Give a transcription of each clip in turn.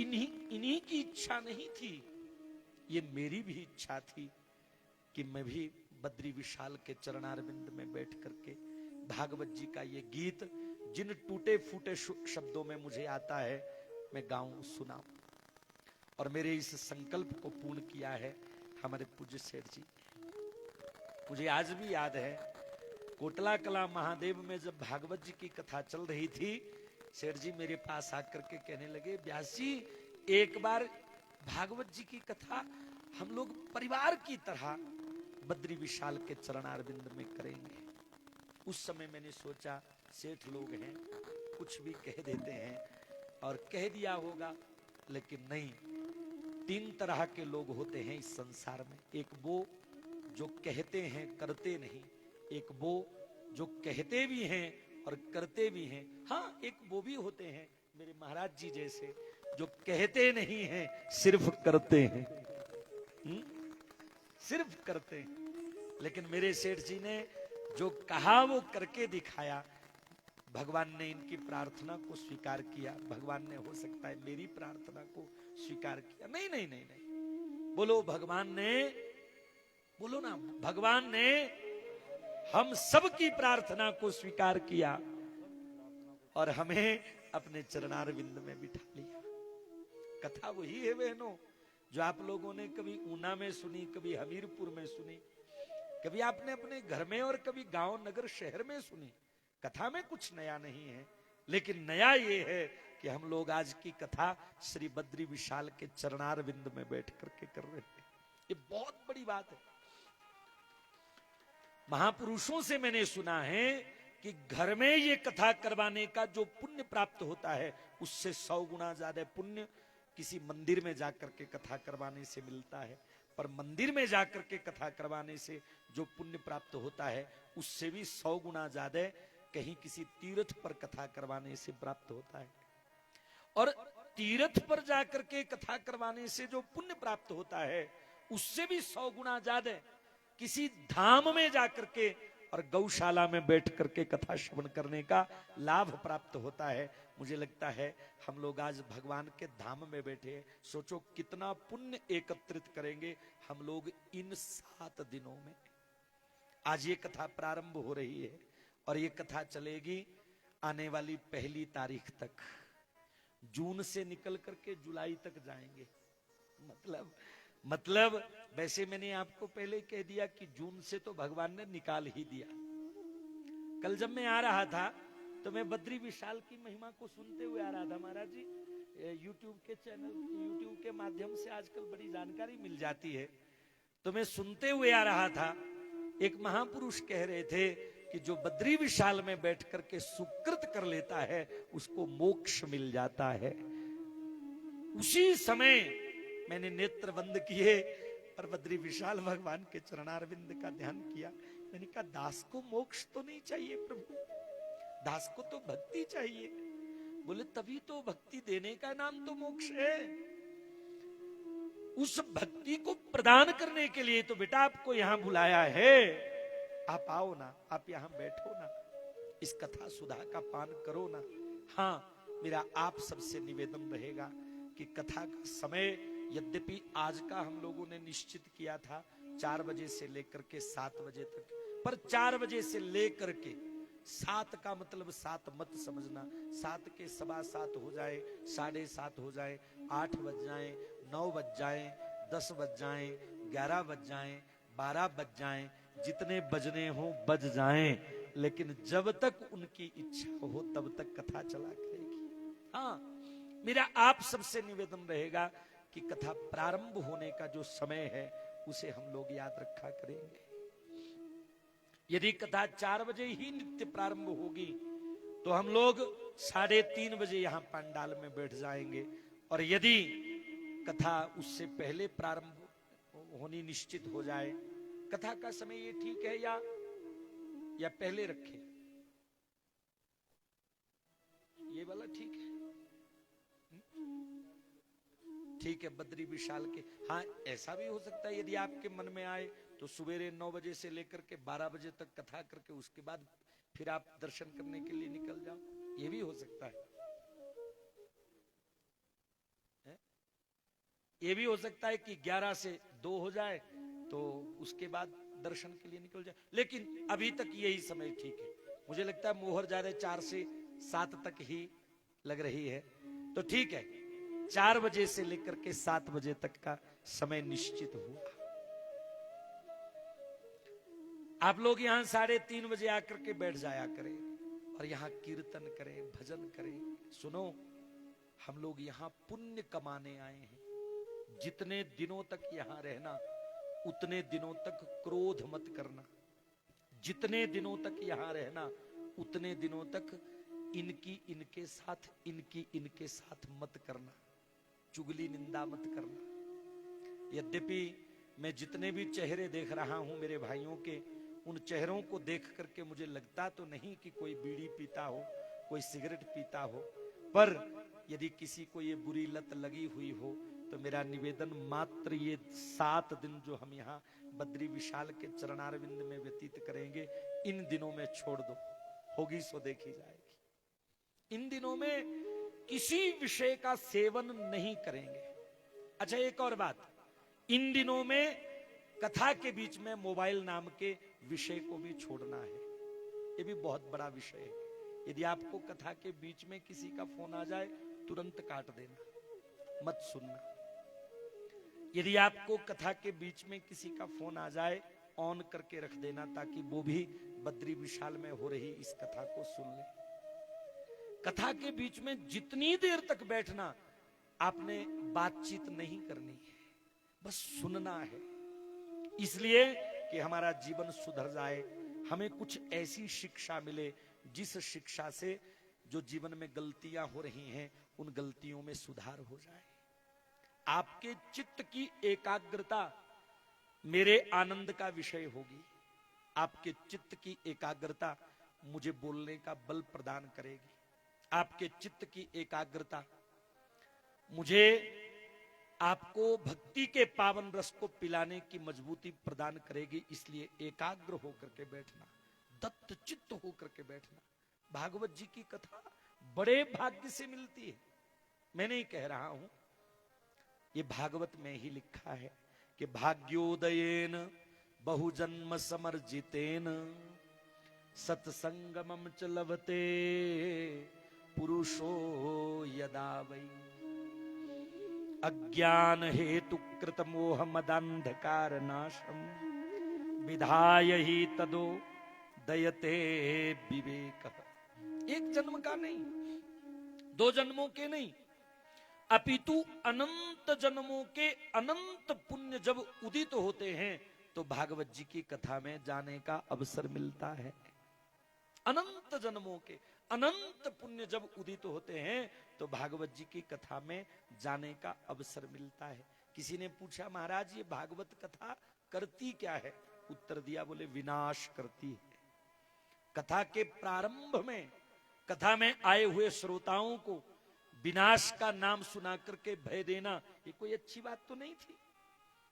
इन्हीं इन्हीं की इच्छा नहीं थी, ये मेरी भी इच्छा थी कि मैं भी बद्री विशाल के चरणारविंद में बैठ करके भागवत जी का ये गीत जिन टूटे फूटे शब्दों में मुझे आता है मैं गाऊं, सुनाऊं। और मेरे इस संकल्प को पूर्ण किया है हमारे पूज्य सेठ जी। मुझे आज भी याद है, कोटला कला महादेव में जब भागवत जी की कथा चल रही थी, सेठ जी मेरे पास आकर के कहने लगे, व्यास जी एक बार भागवत जी की कथा हम लोग परिवार की तरह बद्री विशाल के चरणारविंद में करेंगे। उस समय मैंने सोचा सेठ लोग हैं, कुछ भी कह देते हैं, और कह दिया होगा, लेकिन नहीं। 3 तरह के लोग होते हैं इस संसार में। एक वो जो कहते हैं करते नहीं, एक वो जो कहते भी हैं और करते भी हैं। हाँ, एक वो भी होते हैं मेरे महाराज जी जैसे, जो कहते नहीं हैं सिर्फ करते हैं। सिर्फ करते हैं। लेकिन मेरे सेठ जी ने जो कहा वो करके दिखाया। भगवान ने इनकी प्रार्थना को स्वीकार किया। भगवान ने हो सकता है मेरी प्रार्थना को स्वीकार किया। नहीं नहीं नहीं नहीं, बोलो भगवान ने, बोलो ना, भगवान ने हम सब की प्रार्थना को स्वीकार किया और हमें अपने चरणारविंद में बिठा लिया। कथा वही है बहनों, जो आप लोगों ने कभी ऊना में सुनी, कभी हमीरपुर में सुनी, कभी आपने अपने घर में और कभी गांव नगर शहर में सुनी। कथा में कुछ नया नहीं है, लेकिन नया ये है कि हम लोग आज की कथा श्री बद्री विशाल के चरणारविंद में बैठ करके कर रहे हैं। ये बहुत बड़ी बात है। महापुरुषों से मैंने सुना है कि घर में ये कथा करवाने का जो पुण्य प्राप्त होता है, उससे 100 गुना ज्यादा पुण्य किसी मंदिर में जाकर के कथा करवाने से मिलता है। पर मंदिर में जाकर के कथा करवाने से जो पुण्य प्राप्त होता है, उससे भी 100 गुना ज्यादा कहीं किसी तीर्थ पर कथा करवाने से प्राप्त होता है। और तीर्थ पर जाकर के कथा करवाने से जो पुण्य प्राप्त होता है, उससे भी 100 गुना ज्यादा किसी धाम में जाकर के और गौशाला में बैठ करके कथा श्रवण करने का लाभ प्राप्त होता है। मुझे लगता है हम लोग आज भगवान के धाम में बैठे, सोचो कितना पुण्य एकत्रित करेंगे हम लोग इन 7 दिनों में। आज ये कथा प्रारंभ हो रही है और ये कथा चलेगी आने वाली 1 तारीख तक। जून से निकल करके जुलाई तक जाएंगे। मतलब वैसे मैंने आपको पहले कह दिया कि जून से तो भगवान ने निकाल ही दिया। कल जब मैं आ रहा था तो मैं बद्री विशाल की महिमा को सुनते हुए आ रहा था। महाराज जी यूट्यूब के चैनल, यूट्यूब के माध्यम से आजकल बड़ी जानकारी मिल जाती है, तो मैं सुनते हुए आ रहा था। एक महापुरुष कह रहे थे कि जो बद्री विशाल में बैठ करके सुकृत कर लेता है उसको मोक्ष मिल जाता है। उसी समय मैंने नेत्र बंद किए और बद्री विशाल भगवान के चरणारविंद का ध्यान किया। मैंने कहा दास को मोक्ष तो नहीं चाहिए प्रभु, दास को तो भक्ति चाहिए। बोले तभी तो भक्ति देने का नाम तो मोक्ष है। उस भक्ति को प्रदान करने के लिए तो बेटा आपको यहां बुलाया है। आप आओ ना, आप यहां बैठो ना, इस कथा सुधा का पान करो ना। हाँ, मेरा आप सबसे निवेदन रहेगा कि कथा का समय यद्यपि आज का हम लोगों ने निश्चित किया था 4 बजे से लेकर के 7 बजे तक, पर 4 बजे से लेकर के 7 का मतलब 7 मत समझना। 7 के 7:15 हो जाए, 7:30 हो जाए, 8 बज जाए, 9 बज जाए, 10 बज जाए, 11 बज जाए, 12 बज जाए, जितने बजने हो बज जाए, लेकिन जब तक उनकी इच्छा हो तब तक कथा चला करेगी। हाँ, मेरा आप सबसे निवेदन रहेगा कि कथा प्रारंभ होने का जो समय है उसे हम लोग याद रखा करेंगे। यदि कथा 4 बजे ही नित्य प्रारंभ होगी तो हम लोग 3:30 बजे यहां पंडाल में बैठ जाएंगे। और यदि कथा उससे पहले प्रारंभ होनी निश्चित हो जाए, कथा का समय ये ठीक है या पहले रखें? ये वाला ठीक है? ठीक है, बद्री विशाल के। हाँ, ऐसा भी हो सकता है यदि आपके मन में आए तो सवेरे 9 बजे से लेकर के 12 बजे तक कथा करके उसके बाद फिर आप दर्शन करने के लिए निकल जाओ। ये भी हो सकता है। ये भी हो सकता है कि 11 से 2 हो जाए तो उसके बाद दर्शन के लिए निकल जाए, लेकिन अभी तक यही समय ठीक है। मुझे लगता है मोहर जा रहे 4 से 7 तक ही लग रही है, तो ठीक है, 4 बजे से लेकर के 7 बजे तक का समय निश्चित हुआ। आप लोग यहां 3:30 बजे आकर के बैठ जाया करें और यहां कीर्तन करें, भजन करें। सुनो, हम लोग यहां पुण्य कमाने आए हैं। जितने दिनों तक यहां रहना, उतने दिनों तक क्रोध मत करना। जितने दिनों तक यहां रहना, उतने दिनों तक इनके साथ, इनके साथ मत करना। चुगली निंदा मत करना। यद्यपि मैं जितने भी चेहरे देख रहा हूं मेरे भाइयों के, उन चेहरों को देख करके मुझे लगता तो नहीं कि कोई बीड़ी पीता हो, कोई सिगरेट पीता हो, पर यदि किसी को ये बुरी लत लगी हुई हो तो मेरा निवेदन मात्र ये 7 दिन जो हम यहाँ बद्री विशाल के चरणारविंद में व्यतीत करेंगे, इन दिनों में छोड़ दो, होगी सो देखी जाएगी। इन दिनों में किसी विषय का सेवन नहीं करेंगे। अच्छा, एक और बात, इन दिनों में कथा के बीच में मोबाइल नाम के विषय को भी छोड़ना है। ये भी बहुत बड़ा विषय है। यदि आपको कथा के बीच में किसी का फोन आ जाए, तुरंत काट देना, मत सुनना। यदि आपको कथा के बीच में किसी का फोन आ जाए, ऑन करके रख देना, ताकि वो भी बद्री विशाल में हो रही इस कथा को सुन ले। कथा के बीच में जितनी देर तक बैठना, आपने बातचीत नहीं करनी है, बस सुनना है, इसलिए कि हमारा जीवन सुधर जाए, हमें कुछ ऐसी शिक्षा मिले जिस शिक्षा से जो जीवन में गलतियां हो रही हैं, उन गलतियों में सुधार हो जाए। आपके चित्त की एकाग्रता मेरे आनंद का विषय होगी। आपके चित्त की एकाग्रता मुझे बोलने का बल प्रदान करेगी। आपके चित्त की एकाग्रता मुझे आपको भक्ति के पावन रस को पिलाने की मजबूती प्रदान करेगी। इसलिए एकाग्र होकर के बैठना, दत्त चित्त होकर के बैठना। भागवत जी की कथा बड़े भाग्य से मिलती है। मैं नहीं कह रहा हूं, ये भागवत में ही लिखा है कि भाग्योदयेन बहुजन्म समर्जितेन सत्संगमम च लभते पुरुषो यदा वै अज्ञान हेतु कृत मोह मदांधकार नाशम विधाय ही तदो दयते विवेक। एक जन्म का नहीं, 2 जन्मों के नहीं, अपितु अनंत जन्मों के अनंत पुण्य जब उदित होते हैं तो भागवत जी की कथा में जाने का अवसर मिलता है। अनंत जन्मों के अनंत पुण्य जब उदित होते हैं तो भागवत जी की कथा में जाने का अवसर मिलता है। किसी ने पूछा, महाराज ये भागवत कथा करती क्या है? उत्तर दिया, बोले विनाश करती है। कथा के प्रारंभ में कथा में आए हुए श्रोताओं को विनाश का नाम सुना करके भय देना, ये कोई अच्छी बात तो नहीं थी।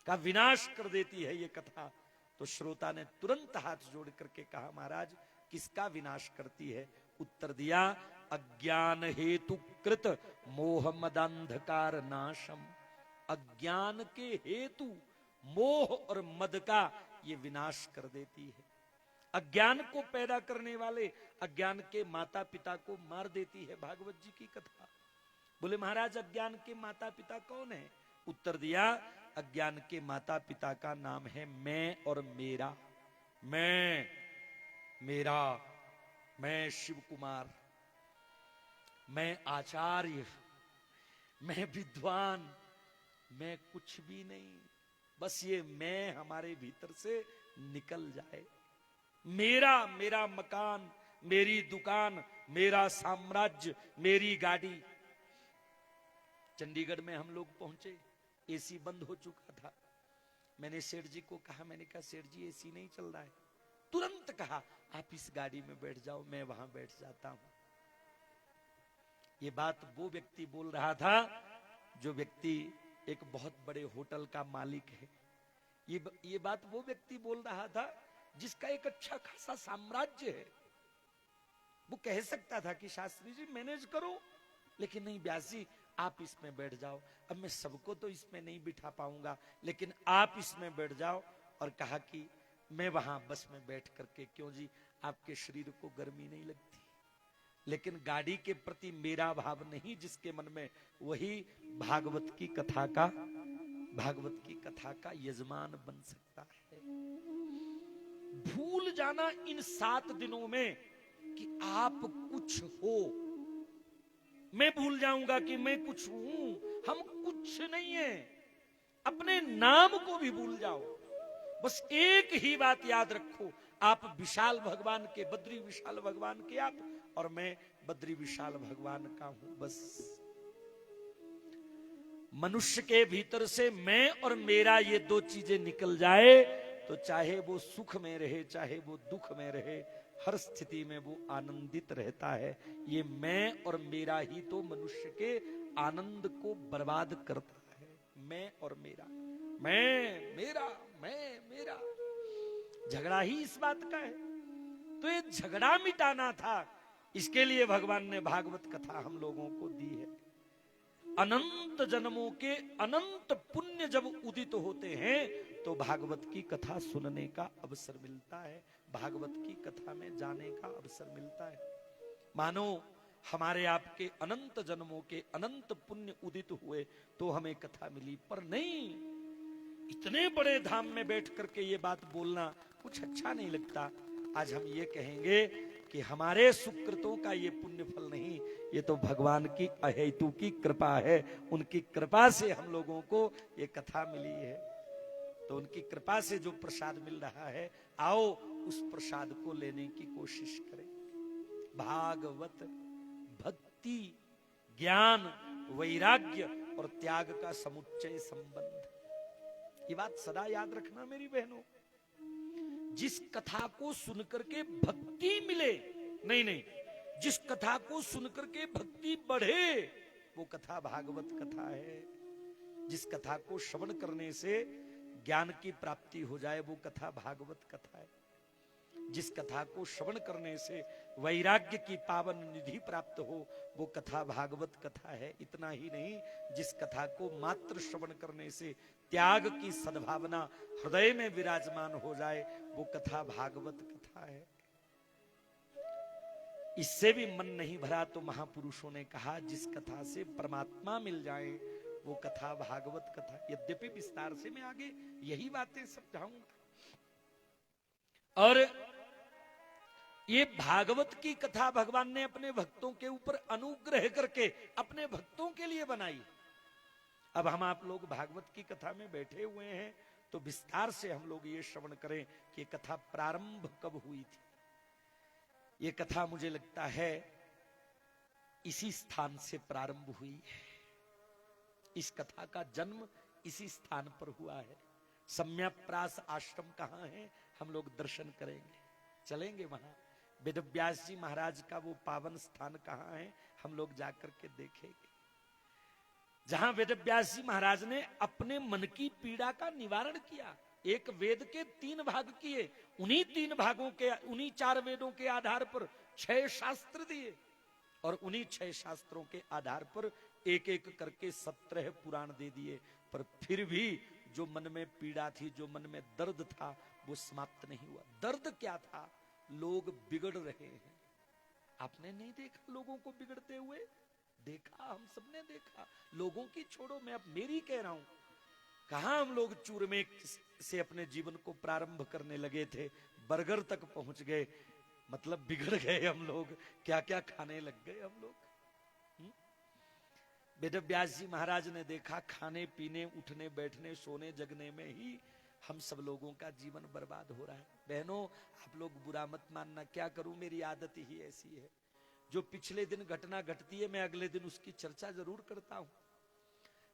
कहा विनाश कर देती है ये कथा। तो श्रोता ने तुरंत हाथ जोड़ करके कहा, महाराज किसका विनाश करती है? उत्तर दिया, अज्ञान हेतु कृत मोह मदांधकार नाशम। अज्ञान के हेतु मोह और मद का ये विनाश कर देती है। अज्ञान को पैदा करने वाले अज्ञान के माता पिता को मार देती है भागवत जी की कथा। बोले महाराज अज्ञान के माता पिता कौन है? उत्तर दिया, अज्ञान के माता पिता का नाम है मैं और मेरा। मैं, मेरा, मैं शिव कुमार, मैं आचार्य, मैं विद्वान, मैं कुछ भी नहीं। बस ये मैं हमारे भीतर से निकल जाए। मेरा, मेरा मकान, मेरी दुकान, मेरा साम्राज्य, मेरी गाड़ी। चंडीगढ़ में हम लोग पहुंचे, एसी बंद हो चुका था। मैंने सेठ जी को कहा, मैंने कहा सेठ जी एसी नहीं चल रहा है। तुरंत कहा आप इस गाड़ी में बैठ जाओ, मैं वहां बैठ जाता हूं। ये बात वो व्यक्ति बोल रहा था जो व्यक्ति एक बहुत बड़े होटल का मालिक है। ये बात वो व्यक्ति बोल रहा था जिसका एक अच्छा खासा साम्राज्य है। वो कह सकता था कि शास्त्री जी मैनेज करो, लेकिन नहीं, व्यास जी आप इसमें बैठ जाओ। अब मैं सबको तो इसमें नहीं बिठा पाऊंगा, लेकिन आप इसमें बैठ जाओ। और कहा कि मैं वहां बस में बैठ करके, क्यों जी आपके शरीर को गर्मी नहीं लगती, लेकिन गाड़ी के प्रति मेरा भाव नहीं जिसके मन में, वही भागवत की कथा का यजमान बन सकता है। भूल जाना इन 7 दिनों में कि आप कुछ हो। मैं भूल जाऊंगा कि मैं कुछ हूं, हम कुछ नहीं है। अपने नाम को भी भूल जाओ। बस एक ही बात याद रखो, आप विशाल भगवान के, बद्री विशाल भगवान के आप, और मैं बद्री विशाल भगवान का हूं। बस मनुष्य के भीतर से मैं और मेरा ये 2 चीजें निकल जाए तो चाहे वो सुख में रहे, चाहे वो दुख में रहे, हर स्थिति में वो आनंदित रहता है। ये मैं और मेरा ही तो मनुष्य के आनंद को बर्बाद करता है। मैं और मेरा, मैं मेरा, मैं मेरा, झगड़ा ही इस बात का है। तो ये झगड़ा मिटाना था, इसके लिए भगवान ने भागवत कथा हम लोगों को दी है। अनंत जन्मों के अनंत पुण्य जब उदित होते हैं तो भागवत की कथा सुनने का अवसर मिलता है, भागवत की कथा में जाने का अवसर मिलता है। मानो हमारे आपके अनंत जन्मों के अनंत पुण्य उदित हुए तो हमें कथा मिली, पर नहीं, इतने बड़े धाम में बैठ करके ये बात बोलना कुछ अच्छा नहीं लगता। आज हम ये कहेंगे कि हमारे सुकृतों का ये पुण्य फल नहीं, ये तो भगवान की अहेतु की कृपा है। उनकी कृपा से हम लोगों को ये कथा मिली है, तो उनकी कृपा से जो प्रसाद मिल रहा है, आओ उस प्रसाद को लेने की कोशिश करें। भागवत भक्ति, ज्ञान, वैराग्य और त्याग का समुच्चय संबंध, ये बात सदा याद रखना मेरी बहनों। जिस कथा को सुनकर के भक्ति मिले, नहीं, जिस कथा को सुनकर के भक्ति बढ़े, वो कथा भागवत कथा है। जिस कथा को श्रवण करने से ज्ञान की प्राप्ति हो जाए, वो कथा भागवत कथा है। जिस कथा को श्रवण करने से वैराग्य की पावन निधि प्राप्त हो, वो कथा भागवत कथा है। इतना ही नहीं, जिस कथा को मात्र श्रवण करने से त्याग की सद्भावना हृदय में विराजमान हो जाए, वो कथा भागवत कथा है। इससे भी मन नहीं भरा तो महापुरुषों ने कहा, जिस कथा से परमात्मा मिल जाए वो कथा भागवत कथा। यद्यपि विस्तार से मैं आगे यही बातें समझाऊंगा। और ये भागवत की कथा भगवान ने अपने भक्तों के ऊपर अनुग्रह करके अपने भक्तों के लिए बनाई। अब हम आप लोग भागवत की कथा में बैठे हुए हैं तो विस्तार से हम लोग ये श्रवण करें कि कथा प्रारंभ कब हुई थी। ये कथा मुझे लगता है इसी स्थान से प्रारंभ हुई है। इस कथा का जन्म इसी स्थान पर हुआ है। सम्यप्रास आश्रम कहाँ है, हम लोग दर्शन करेंगे, चलेंगे वहां। वेदव्यास जी महाराज का वो पावन स्थान कहाँ है, हम लोग जाकर के देखेंगे। जहां वेदव्यास जी महाराज ने अपने मन की पीड़ा का निवारण किया। एक वेद के 3 भाग किए, उन्हीं 3 भागों के, उन्हीं 4 वेदों के आधार पर 6 शास्त्र दिए, और उन्हीं 6 शास्त्रों के आधार पर एक एक करके 17 पुराण दे दिए। पर फिर भी जो मन में पीड़ा थी, जो मन में दर्द था, वो समाप्त नहीं हुआ। दर्द क्या था? लोग बिगड़ रहे हैं। आपने नहीं देखा लोगों को बिगड़ते हुए? देखा, हम सबने देखा। लोगों की छोड़ो, मैं अब मेरी कह रहा हूं। कहां हम लोग चूरमे से अपने जीवन को प्रारंभ करने लगे थे, बर्गर तक पहुंच गए, मतलब बिगड़ गए हम लोग। क्या क्या खाने लग गए हम लोग। वेदव्यास जी महाराज ने देखा, खाने पीने, उठने बैठने, सोने जगने में ही हम सब लोगों का जीवन बर्बाद हो रहा है। बहनों, आप लोग बुरा मत मानना, क्या करूं, मेरी आदत ही ऐसी है। जो पिछले दिन घटना घटती है, मैं अगले दिन उसकी चर्चा जरूर करता हूं।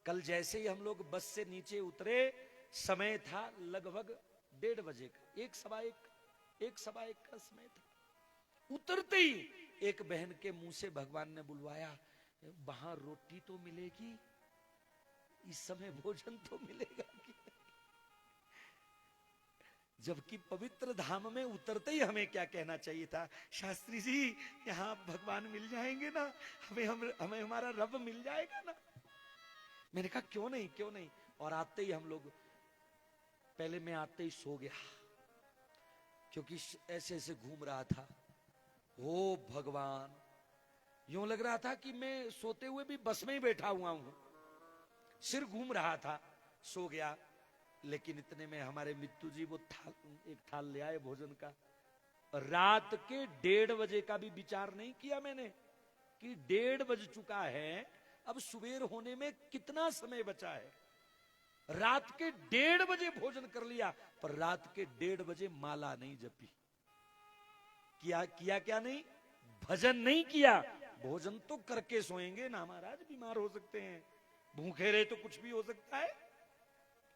कल जैसे ही हम लोग बस से नीचे उतरे, समय था लगभग 1:30 बजे का, 1:15 का समय था। उतरते ही एक बहन के मुंह से भगवान ने बुलवाया, वहां रोटी तो मिलेगी, इस समय भोजन तो मिलेगा कि नहीं? जबकि पवित्र धाम में उतरते ही हमें क्या कहना चाहिए था? शास्त्री जी, यहाँ भगवान मिल जाएंगे ना, हमें हमारा रब मिल जाएगा ना। मैंने कहा क्यों नहीं क्यों नहीं। और आते ही हम लोग, पहले मैं आते ही सो गया, क्योंकि ऐसे ऐसे घूम रहा था। ओ भगवान, यूं लग रहा था कि मैं सोते हुए भी बस में ही बैठा हुआ हूं, सिर घूम रहा था, सो गया। लेकिन इतने में हमारे मित्तू जी वो एक थाल ले आए भोजन का। रात के 1:30 बजे का भी विचार नहीं किया मैंने कि 1:30 बज चुका है, अब सुबेर होने में कितना समय बचा है। रात के 1:30 बजे भोजन कर लिया, पर रात के 1:30 बजे माला नहीं जपी। किया क्या नहीं, भजन नहीं किया। भोजन तो करके सोएंगे ना महाराज, बीमार हो सकते हैं, भूखे रहे तो कुछ भी हो सकता है।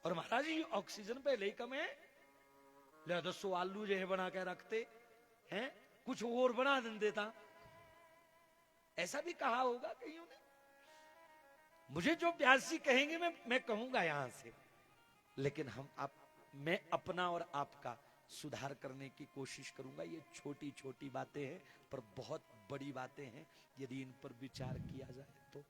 और महाराज ये ऑक्सीजन पहले ही कम है, ले 200 आलू जो है बना के रखते हैं, कुछ और बना देता, ऐसा भी कहा होगा कईयों ने। मुझे जो प्यासी कहेंगे मैं कहूंगा यहां से, लेकिन मैं अपना और आपका सुधार करने की कोशिश करूंगा। ये छोटी छोटी बातें हैं, पर बहुत बड़ी बातें हैं, यदि इन पर विचार किया जाए तो।